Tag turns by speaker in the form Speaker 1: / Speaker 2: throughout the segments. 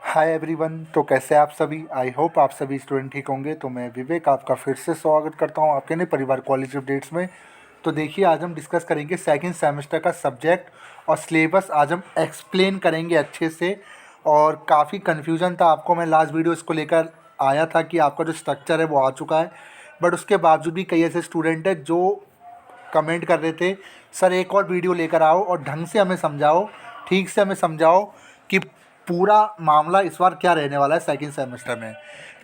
Speaker 1: Hi everyone. तो कैसे आप सभी? आई होप आप सभी स्टूडेंट ठीक होंगे। तो मैं विवेक आपका फिर से स्वागत करता हूं आपके नए परिवार कॉलेज अपडेट्स में। तो देखिए, आज हम डिस्कस करेंगे सेकंड सेमेस्टर का सब्जेक्ट और सिलेबस। आज हम एक्सप्लेन करेंगे अच्छे से। और काफ़ी कन्फ्यूजन था आपको, मैं लास्ट वीडियो इसको लेकर आया था कि आपका जो स्ट्रक्चर है वो आ चुका है, बट उसके बावजूद भी कई ऐसे स्टूडेंट हैं जो कमेंट कर रहे थे सर एक और वीडियो लेकर आओ और ढंग से हमें समझाओ, ठीक से हमें समझाओ कि पूरा मामला इस बार क्या रहने वाला है सेकंड सेमेस्टर में।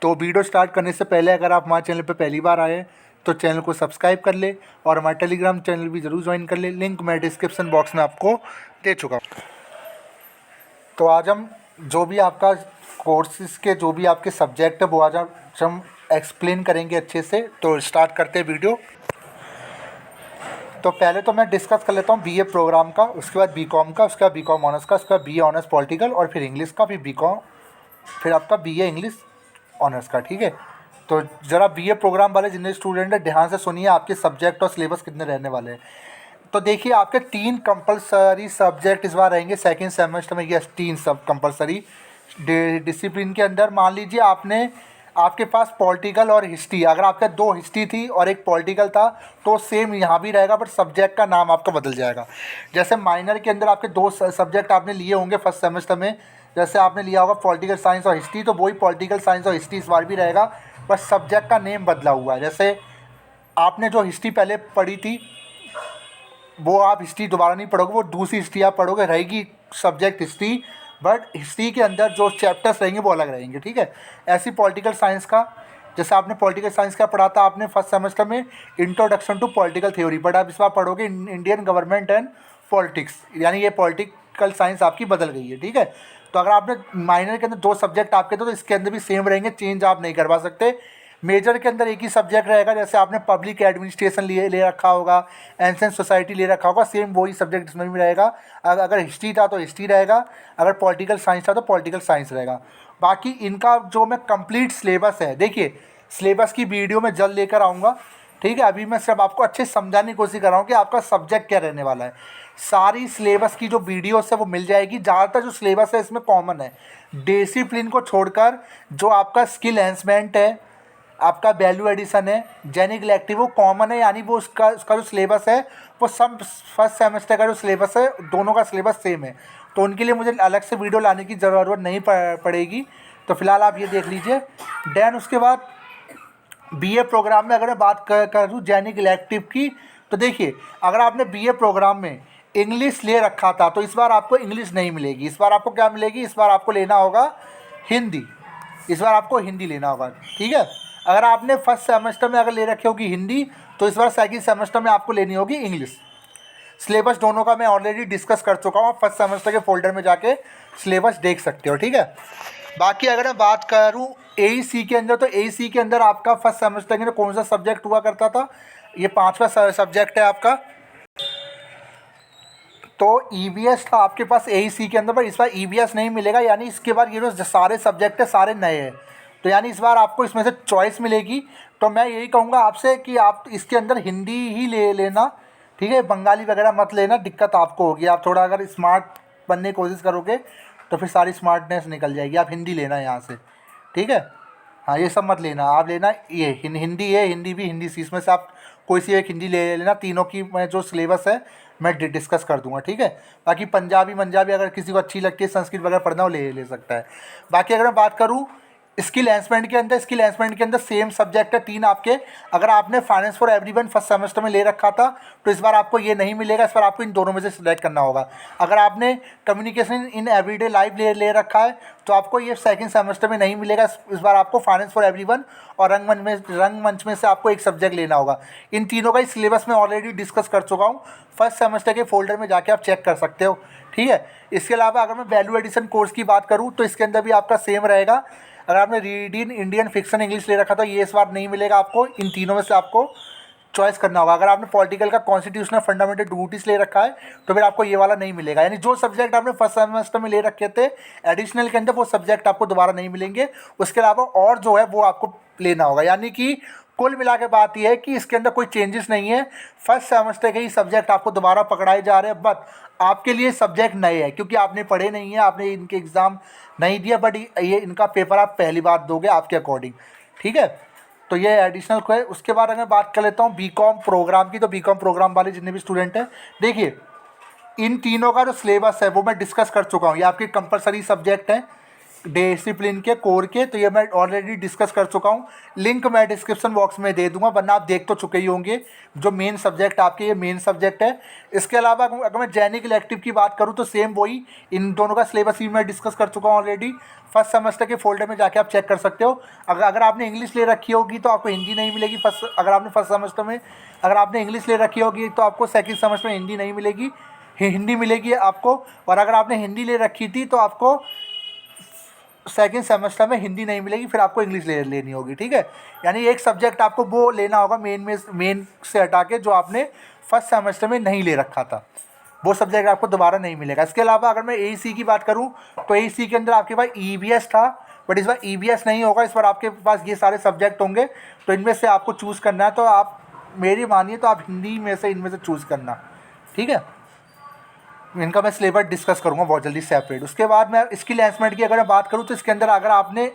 Speaker 1: तो वीडियो स्टार्ट करने से पहले अगर आप हमारे चैनल पर पहली बार आए तो चैनल को सब्सक्राइब कर ले और हमारा टेलीग्राम चैनल भी ज़रूर ज्वाइन कर ले, लिंक मैं डिस्क्रिप्शन बॉक्स में आपको दे चुका हूँ। तो आज हम जो भी आपका कोर्सेज के जो भी आपके सब्जेक्ट है वो आज हम एक्सप्लेन करेंगे अच्छे से। तो स्टार्ट करते हैं वीडियो। तो पहले तो मैं डिस्कस कर लेता हूँ बीए प्रोग्राम का, उसके बाद बीकॉम का, उसके बाद बीकॉम ऑनर्स का, उसके बाद बीए ऑनर्स पॉलिटिकल और फिर इंग्लिश का, फिर बीकॉम, फिर आपका बीए इंग्लिश ऑनर्स का। ठीक है, तो ज़रा बीए प्रोग्राम वाले जितने स्टूडेंट हैं ध्यान से सुनिए आपके सब्जेक्ट और सिलेबस कितने रहने वाले हैं। तो देखिए, आपके 3 कंपलसरी सब्जेक्ट इस बार रहेंगे सेकेंड सेमेस्टर में। यस, 3 सब कंपलसरी डिसिप्लिन के अंदर। मान लीजिए आपके पास पॉलिटिकल और हिस्ट्री, अगर आपके 2 हिस्ट्री थी और एक पॉलिटिकल था तो सेम यहाँ भी रहेगा, बट सब्जेक्ट का नाम आपका बदल जाएगा। जैसे माइनर के अंदर आपके 2 सब्जेक्ट आपने लिए होंगे फर्स्ट सेमेस्टर में, जैसे आपने लिया होगा पॉलिटिकल साइंस और हिस्ट्री, तो वही पॉलिटिकल साइंस और हिस्ट्री इस बार भी रहेगा, बस सब्जेक्ट का नेम बदला हुआ है। जैसे आपने जो हिस्ट्री पहले पढ़ी थी वो आप हिस्ट्री दोबारा नहीं पढ़ोगे, वो दूसरी हिस्ट्री आप पढ़ोगे, रहेगी सब्जेक्ट हिस्ट्री, बट हिस्ट्री के अंदर जो चैप्टर्स रहेंगे वो अलग रहेंगे। ठीक है, ऐसी पॉलिटिकल साइंस का, जैसे आपने पॉलिटिकल साइंस का पढ़ा था आपने फर्स्ट सेमेस्टर में introduction to political theory, but आप इस बार पढ़ोगे इंडियन गवर्नमेंट एंड पॉलिटिक्स, यानी ये पॉलिटिकल साइंस आपकी बदल गई है। ठीक है, तो अगर आपने माइनर के अंदर 2 सब्जेक्ट आपके तो इसके अंदर भी सेम रहेंगे, चेंज आप नहीं करवा सकते। मेजर के अंदर एक ही सब्जेक्ट रहेगा, जैसे आपने पब्लिक एडमिनिस्ट्रेशन ले रखा होगा, एंशिएंट सोसाइटी ले रखा होगा, सेम वही सब्जेक्ट इसमें भी रहेगा। अगर हिस्ट्री था तो हिस्ट्री रहेगा, अगर पॉलिटिकल साइंस था तो पॉलिटिकल साइंस रहेगा। बाकी इनका जो मैं कंप्लीट सिलेबस है, देखिए सिलेबस की वीडियो में जल्द लेकर आऊँगा। ठीक है, अभी मैं सिर्फ आपको अच्छे से समझाने की कोशिश कर रहा हूँ कि आपका सब्जेक्ट क्या रहने वाला है। सारी सिलेबस की जो वीडियोस है वो मिल जाएगी। ज़्यादातर जो सिलेबस है इसमें कॉमन है, डिसिप्लिन को छोड़कर जो आपका स्किल एनहांसमेंट है, आपका वैल्यू एडिशन है, जेनिक इलेक्टिव, वो कॉमन है, यानी वो उसका जो सिलेबस है वो सब फर्स्ट सेमेस्टर का जो सिलेबस है दोनों का सिलेबस सेम है, तो उनके लिए मुझे अलग से वीडियो लाने की ज़रूरत नहीं पड़ेगी। तो फिलहाल आप ये देख लीजिए। देन उसके बाद बीए प्रोग्राम में अगर मैं बात करूँ जेनिक इलेक्टिव की, तो देखिए अगर आपने बीए प्रोग्राम में इंग्लिश ले रखा था तो इस बार आपको इंग्लिश नहीं मिलेगी। इस बार आपको क्या मिलेगी? इस बार आपको लेना होगा हिंदी। इस बार आपको हिंदी लेना होगा। ठीक है, अगर आपने फर्स्ट सेमेस्टर में अगर ले रखी होगी हिंदी तो इस बार सेकंड सेमेस्टर में आपको लेनी होगी इंग्लिश। सिलेबस दोनों का मैं ऑलरेडी डिस्कस कर चुका हूँ, आप फर्स्ट सेमेस्टर के फोल्डर में जाके सिलेबस देख सकते हो। ठीक है, बाकी अगर मैं बात करूँ एईसी के अंदर, तो एईसी के अंदर आपका फर्स्ट सेमेस्टर के अंदर कौन सा सब्जेक्ट हुआ करता था? ये 5वां सब्जेक्ट है आपका। तो ईवीएस था आपके पास एईसी के अंदर, पर इस बार ईवीएस नहीं मिलेगा, यानी इसके बाद ये जो सारे सब्जेक्ट है सारे नए हैं, तो यानी इस बार आपको इसमें से चॉइस मिलेगी। तो मैं यही कहूँगा आपसे कि आप इसके अंदर हिंदी ही ले लेना। ठीक है, बंगाली वगैरह मत लेना, दिक्कत आपको होगी। आप थोड़ा अगर स्मार्ट बनने की कोशिश करोगे तो फिर सारी स्मार्टनेस निकल जाएगी। आप हिंदी लेना यहाँ से। ठीक है, हाँ ये सब मत लेना, आप लेना ये हिंदी है, हिंदी भी हिंदी सी, इसमें से आप कोई सी एक हिंदी ले लेना। तीनों की मैं जो सिलेबस है मैं डिस्कस कर दूंगा। ठीक है, बाकी पंजाबी अगर किसी को अच्छी लगती है, संस्कृत वगैरह पढ़ना, वो ले सकता है। बाकी अगर मैं बात करूँ स्किल एनहांसमेंट के अंदर सेम सब्जेक्ट है 3 आपके। अगर आपने finance for everyone first semester में ले रखा था तो इस बार आपको ये नहीं मिलेगा, इस बार आपको इन दोनों में से सिलेक्ट करना होगा। अगर आपने कम्युनिकेशन इन एवरीडे लाइफ ले रखा है तो आपको ये सेकंड सेमेस्टर में नहीं मिलेगा, इस बार आपको फाइनेंस फॉर एवरीवन और रंगमंच में से आपको एक सब्जेक्ट लेना होगा। इन तीनों का ही सिलेबस मैं ऑलरेडी डिस्कस कर चुका हूँ, फर्स्ट सेमेस्टर के फोल्डर में जाके आप चेक कर सकते हो। ठीक है, इसके अलावा अगर मैं वैल्यू एडिशन कोर्स की बात करूँ तो इसके अंदर भी आपका सेम रहेगा। अगर आपने रीडिंग इंडियन फिक्शन इंग्लिश ले रखा था ये इस बार नहीं मिलेगा आपको, इन तीनों में से आपको चॉइस करना होगा। अगर आपने पॉलिटिकल का कॉन्स्टिट्यूशनल फंडामेंटल ड्यूटीज ले रखा है तो फिर आपको ये वाला नहीं मिलेगा, यानी जो सब्जेक्ट आपने फर्स्ट सेमेस्टर में ले रखे थे एडिशनल के अंदर वो सब्जेक्ट आपको दोबारा नहीं मिलेंगे। उसके अलावा और जो है वो आपको लेना होगा, यानी कि कुल मिला के बात यह है कि इसके अंदर कोई चेंजेस नहीं है। फर्स्ट सेमेस्टर के ही सब्जेक्ट आपको दोबारा पकड़ाए जा रहे हैं, बट आपके लिए सब्जेक्ट नए हैं क्योंकि आपने पढ़े नहीं है, आपने इनके एग्ज़ाम नहीं दिया, बट ये इनका पेपर आप पहली बार दोगे आपके अकॉर्डिंग, ठीक है। तो ये एडिशनल है। उसके बाद अगर बात कर लेता हूँ बीकॉम प्रोग्राम की, तो बीकॉम प्रोग्राम वाले जितने भी स्टूडेंट हैं, देखिए इन तीनों का जो सिलेबस है वो मैं डिस्कस कर चुका हूँ। ये आपके कंपलसरी सब्जेक्ट हैं डिसिप्लिन के कोर के, तो ये मैं ऑलरेडी डिस्कस कर चुका हूँ। लिंक मैं डिस्क्रिप्शन बॉक्स में दे दूंगा, वरना आप देख तो चुके ही होंगे। जो मेन सब्जेक्ट आपके ये मेन सब्जेक्ट है। इसके अलावा अगर मैं जैनिक इलेक्टिव की बात करूँ तो सेम वही, इन दोनों का सिलेबस ही मैं डिस्कस कर चुका हूँ ऑलरेडी। फर्स्ट सेमेस्टर के फोल्डर में जाके आप चेक कर सकते हो। अगर आपने इंग्लिश ले रखी होगी तो आपको हिंदी नहीं मिलेगी। अगर आपने फर्स्ट सेमेस्टर में अगर आपने इंग्लिश ले रखी होगी तो आपको सेकंड सेमेस्टर में हिंदी नहीं मिलेगी, हिंदी मिलेगी आपको। और अगर आपने हिंदी ले रखी थी तो आपको सेकंड सेमेस्टर में हिंदी नहीं मिलेगी, फिर आपको इंग्लिश लेनी होगी, ठीक है। यानी एक सब्जेक्ट आपको वो लेना होगा मेन से हटा के, जो आपने फर्स्ट सेमेस्टर में नहीं ले रखा था, वो सब्जेक्ट आपको दोबारा नहीं मिलेगा। इसके अलावा अगर मैं AEC की बात करूं तो AEC के अंदर आपके पास EVS था, बट इस बार EVS नहीं होगा। इस बार आपके पास ये सारे सब्जेक्ट होंगे, तो इनमें से आपको चूज़ करना है। तो आप मेरी मानिए तो आप हिंदी में से इनमें से चूज़ करना, ठीक है। इनका मैं सिलेबस डिस्कस करूँगा बहुत जल्दी सेपरेट। उसके बाद मैं स्किल एनहांसमेंट की अगर मैं बात करूँ तो इसके अंदर अगर आपने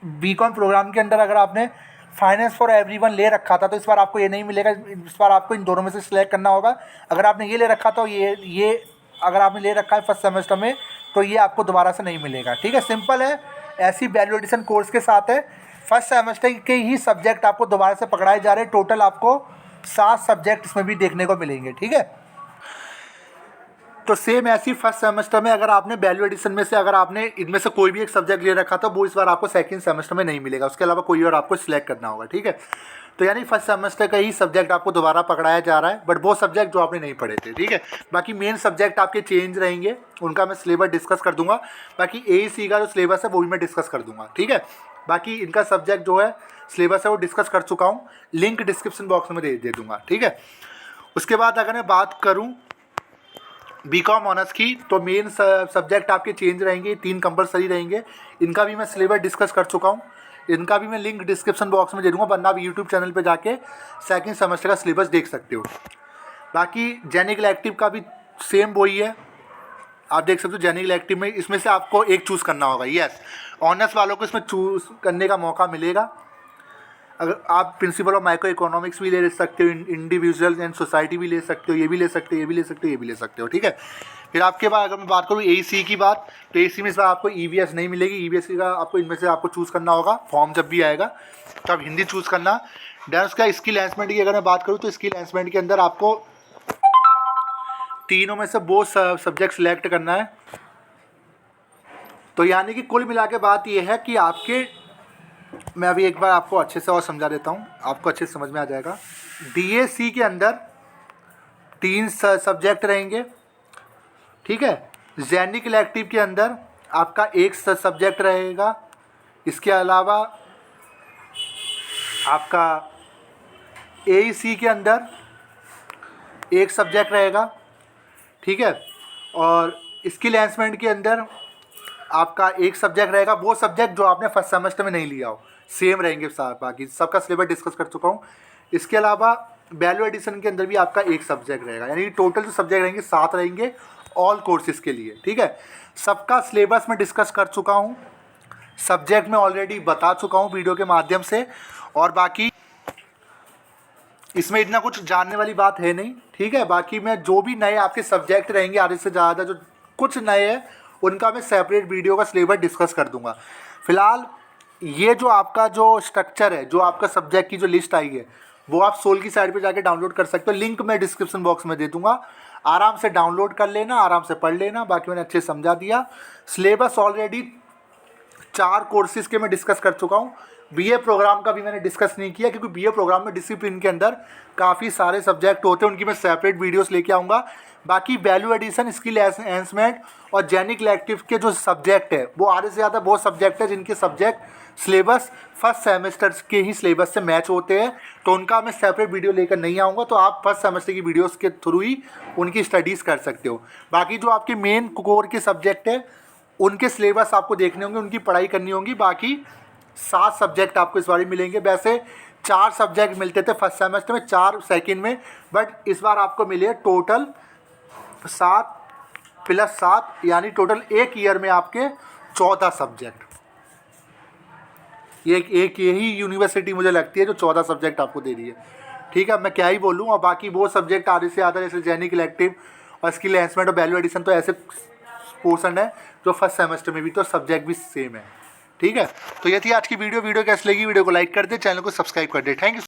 Speaker 1: बीकॉम प्रोग्राम के अंदर अगर आपने फाइनेंस फॉर एवरीवन ले रखा था तो इस बार आपको ये नहीं मिलेगा। इस बार आपको इन दोनों में से सिलेक्ट करना होगा। अगर आपने ये ले रखा था ये अगर आपने ले रखा है फर्स्ट सेमेस्टर में तो ये आपको दोबारा से नहीं मिलेगा, ठीक है। सिंपल है, ऐसी वैल्यू एडिशन कोर्स के साथ है। फर्स्ट सेमेस्टर के ही सब्जेक्ट आपको दोबारा से पकड़ाए जा रहे हैं। टोटल आपको 7 सब्जेक्ट इसमें भी देखने को मिलेंगे, ठीक है। तो सेम ऐसी फर्स्ट सेमेस्टर में अगर आपने वैल्यू एडिशन में से अगर आपने इनमें से कोई भी एक सब्जेक्ट ले रखा था वो इस बार आपको सेकंड सेमेस्टर में नहीं मिलेगा। उसके अलावा कोई और आपको सिलेक्ट करना होगा, ठीक है। तो यानी फर्स्ट सेमेस्टर का ही सब्जेक्ट आपको दोबारा पकड़ाया जा रहा है, बट वो सब्जेक्ट जो आपने नहीं पढ़े थे, ठीक है। बाकी मेन सब्जेक्ट आपके चेंज रहेंगे, उनका मैं सिलेबस डिस्कस कर दूंगा। बाकी AEC का जो सिलेबस है वो भी मैं डिस्कस कर दूंगा, ठीक है। बाकी इनका सब्जेक्ट जो है सिलेबस है वो डिस्कस कर चुका हूँ, लिंक डिस्क्रिप्शन बॉक्स में दे दूँगा, ठीक है। उसके बाद अगर मैं बात करूँ बीकॉम ऑनर्स की तो मेन सब्जेक्ट आपके चेंज रहेंगे, 3 कंपलसरी रहेंगे। इनका भी मैं सिलेबस डिस्कस कर चुका हूँ, इनका भी मैं लिंक डिस्क्रिप्शन बॉक्स में दे दूँगा, वरना आप यूट्यूब चैनल पे जाके सेकंड सेमेस्टर का सिलेबस देख सकते हो। बाकी जेनिक इलेक्टिव का भी सेम वही है, आप देख सकते हो। जेनिक इलेक्टिव में इसमें से आपको एक चूज़ करना होगा। यस, ऑनर्स वालों को इसमें चूज़ करने का मौका मिलेगा। अगर आप प्रिंसिपल ऑफ माइक्रो इकोनॉमिक्स भी ले सकते हो, इंडिविजुअल एंड सोसाइटी भी ले सकते हो, ये भी ले सकते हो, ये भी ले सकते हो, ये भी ले सकते हो, ठीक है। फिर आपके बाद अगर मैं बात करूँ AEC की बात, तो AEC में इस बार आपको EVS नहीं मिलेगी। EVS का आपको इनमें से आपको चूज़ करना होगा। फॉर्म जब भी आएगा तो आप हिंदी चूज़ करना। देन उसका स्किल एनहांसमेंट की अगर मैं बात करूँ तो स्किल एनहांसमेंट के अंदर आपको तीनों में से वो सब्जेक्ट सिलेक्ट करना है। तो यानी कि कुल मिला के बात ये है कि आपके, मैं अभी एक बार आपको अच्छे से और समझा देता हूँ, आपको अच्छे से समझ में आ जाएगा। DAC के अंदर 3 सब्जेक्ट रहेंगे, ठीक है। जेनिक इलेक्टिव के अंदर आपका 1 सब्जेक्ट रहेगा। इसके अलावा आपका AEC के अंदर 1 सब्जेक्ट रहेगा, ठीक है। और स्किल एनहांसमेंट के अंदर आपका 1 सब्जेक्ट रहेगा। वो सब्जेक्ट जो आपने फर्स्ट सेमेस्टर में नहीं लिया हो सेम रहेंगे, बाकी सबका सिलेबस डिस्कस कर चुका हूँ। इसके अलावा वैल्यू एडिशन के अंदर भी आपका 1 सब्जेक्ट रहेगा, यानी टोटल जो सब्जेक्ट रहेंगे 7 रहेंगे ऑल कोर्सेज के लिए, ठीक है। सबका सिलेबस मैं डिस्कस कर चुका हूँ, सब्जेक्ट में ऑलरेडी बता चुका हूँ वीडियो के माध्यम से। और बाकी इसमें इतना कुछ जानने वाली बात है नहीं, ठीक है। बाकी मैं जो भी नए आपके सब्जेक्ट रहेंगे आधे से ज़्यादा जो कुछ नए हैं उनका मैं सेपरेट वीडियो का सिलेबस डिस्कस कर दूंगा। फिलहाल ये जो आपका जो स्ट्रक्चर है, जो आपका सब्जेक्ट की जो लिस्ट आई है वो आप सोल की साइड पे जाके डाउनलोड कर सकते हो। लिंक मैं डिस्क्रिप्शन बॉक्स में दे दूंगा, आराम से डाउनलोड कर लेना, आराम से पढ़ लेना। बाकी मैंने अच्छे से समझा दिया। सिलेबस ऑलरेडी 4 कोर्सेज़ के मैं डिस्कस कर चुका हूँ। BA प्रोग्राम का भी मैंने डिस्कस नहीं किया क्योंकि BA प्रोग्राम में डिसिप्लिन के अंदर काफ़ी सारे सब्जेक्ट होते हैं, उनकी मैं सेपरेट वीडियोस लेके आऊँगा। बाकी वैल्यू एडिशन, स्किल एनहांसमेंट और जेनिक इलेक्टिव के जो सब्जेक्ट है वो आधे से ज़्यादा वो सब्जेक्ट है जिनके सब्जेक्ट सिलेबस फर्स्ट सेमेस्टर के ही सिलेबस से मैच होते हैं, तो उनका मैं सेपरेट वीडियो लेकर नहीं आऊँगा। तो आप फर्स्ट सेमेस्टर की वीडियोस के थ्रू ही उनकी स्टडीज़ कर सकते हो। बाकी जो आपके मेन कोर के सब्जेक्ट है उनके सिलेबस आपको देखने होंगे, उनकी पढ़ाई करनी होगी। बाकी 7 सब्जेक्ट आपको इस बार मिलेंगे। वैसे 4 सब्जेक्ट मिलते थे फर्स्ट सेमेस्टर में, 4 सेकंड में, बट इस बार आपको मिले टोटल 7 + 7 यानी टोटल एक ईयर में आपके 14 सब्जेक्ट। ये एक यही यूनिवर्सिटी मुझे लगती है जो 14 सब्जेक्ट आपको दे रही है, ठीक है। मैं क्या ही बोलूँ, और बाकी वो सब्जेक्ट आधे से ज़्यादा जैसे जेनिक इलेक्टिव और स्किल एनहांसमेंट और वैल्यू एडिशन तो ऐसे पोर्शन है जो फर्स्ट सेमेस्टर में भी तो सब्जेक्ट भी सेम है, ठीक है। तो ये थी आज की वीडियो कैसी लगी, वीडियो को लाइक कर दे, चैनल को सब्सक्राइब कर दे। Thank you.